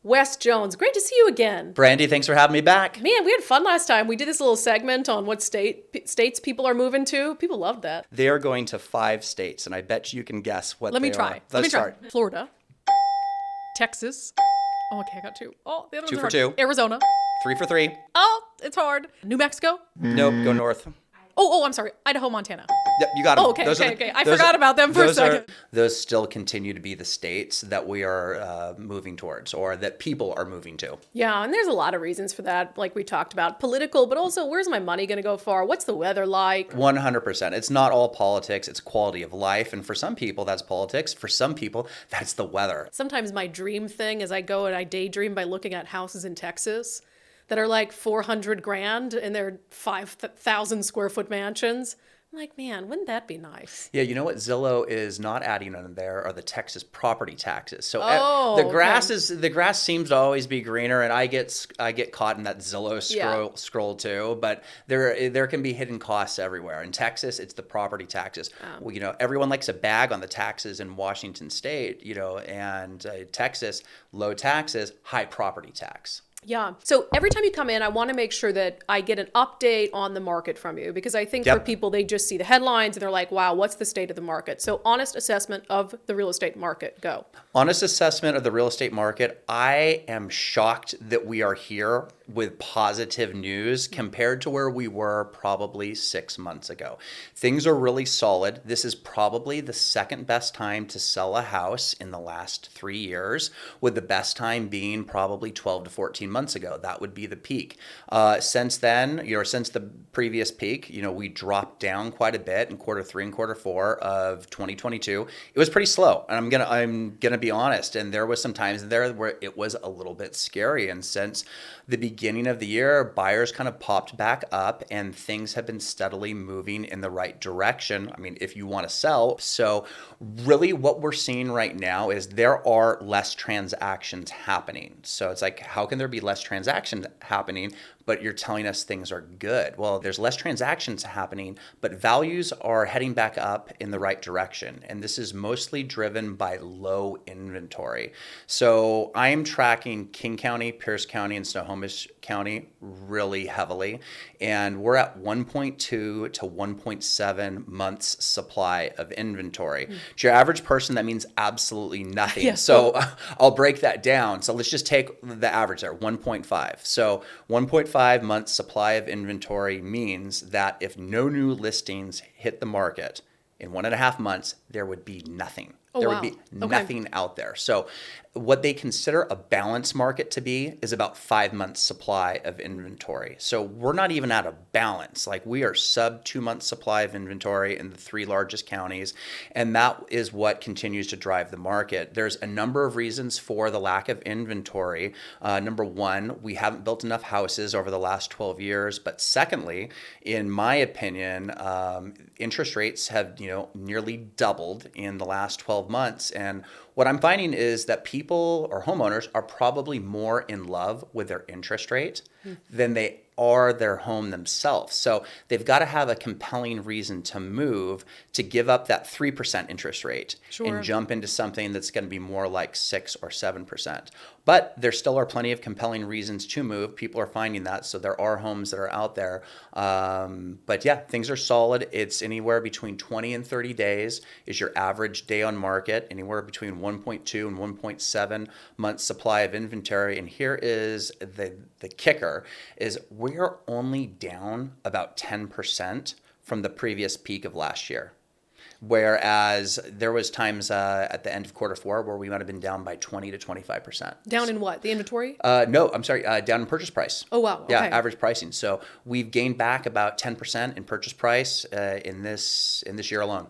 Wes Jones, great to see you again. Brandi, thanks for having me back. Man, we had fun last time. We did this little segment on what states people are moving to. People loved that. They are going to 5 states, and I bet you can guess what Let me they try. are. Let me start. try. Florida. Texas. Oh, okay, I got 2. Oh, the other 2 one's for hard. 2. Arizona. 3 for 3. Oh, it's hard. New Mexico. Nope, go north. Oh, I'm sorry. Idaho, Montana. Yep, you got them. Oh, okay. I forgot about them for a second. Those still continue to be the states that we are moving towards, or that people are moving to. Yeah, and there's a lot of reasons for that, like we talked about. Political, but also where's my money going to go for? What's the weather like? 100%. It's not all politics. It's quality of life. And for some people, that's politics. For some people, that's the weather. Sometimes my dream thing is I go and I daydream by looking at houses in Texas that are like $400,000 and they're 5,000 square foot mansions. I'm like, man, wouldn't that be nice? Yeah, you know what Zillow is not adding on there are the Texas property taxes. So the grass seems to always be greener, and I get caught in that Zillow scroll too. But there can be hidden costs everywhere. In Texas, it's the property taxes. Well, everyone likes a bag on the taxes in Washington State. And Texas, low taxes, high property tax. Yeah. So every time you come in, I want to make sure that I get an update on the market from you, because I think for people, they just see the headlines and they're like, wow, what's the state of the market? So honest assessment of the real estate market. Go. Honest assessment of the real estate market. I am shocked that we are here with positive news compared to where we were probably 6 months ago. Things are really solid. This is probably the second best time to sell a house in the last 3 years, with the best time being probably 12 to 14 months ago. That would be the peak. Since then, since the previous peak, we dropped down quite a bit in quarter 3 and quarter 4 of 2022. It was pretty slow, and I'm gonna be honest. And there was some times there where it was a little bit scary. And since the beginning of the year, buyers kind of popped back up, and things have been steadily moving in the right direction. I mean, if you want to sell. So really what we're seeing right now is there are less transactions happening. So it's like, how can there be less transactions happening, but you're telling us things are good? Well, there's less transactions happening, but values are heading back up in the right direction. And this is mostly driven by low inventory. So I am tracking King County, Pierce County, and Snohomish County really heavily. And we're at 1.2 to 1.7 months supply of inventory. To your average person, that means absolutely nothing. Yeah. So I'll break that down. So let's just take the average there, 1.5. So 1.5 months supply of inventory means that if no new listings hit the market in 1.5 months, there would be nothing. There would be nothing out there. So what they consider a balanced market to be is about 5 months supply of inventory. So we're not even at a balance. Like, we are sub 2 months supply of inventory in the 3 largest counties. And that is what continues to drive the market. There's a number of reasons for the lack of inventory. Number one, we haven't built enough houses over the last 12 years. But secondly, in my opinion, interest rates have nearly doubled in the last 12 months. And what I'm finding is that people or homeowners are probably more in love with their interest rate than they are their home themselves. So they've got to have a compelling reason to move, to give up that 3% interest rate and jump into something that's going to be more like 6 or 7%. But there still are plenty of compelling reasons to move. People are finding that. So there are homes that are out there. But yeah, things are solid. It's anywhere between 20 and 30 days is your average day on market, anywhere between 1.2 and 1.7 months supply of inventory. And here is the kicker is we're only down about 10% from the previous peak of last year. Whereas there was times at the end of quarter 4 where we might have been down by 20 to 25%. Down in what? The inventory? No, I'm sorry. Down in purchase price. Oh, wow. Okay. Yeah, average pricing. So we've gained back about 10% in purchase price in this year alone.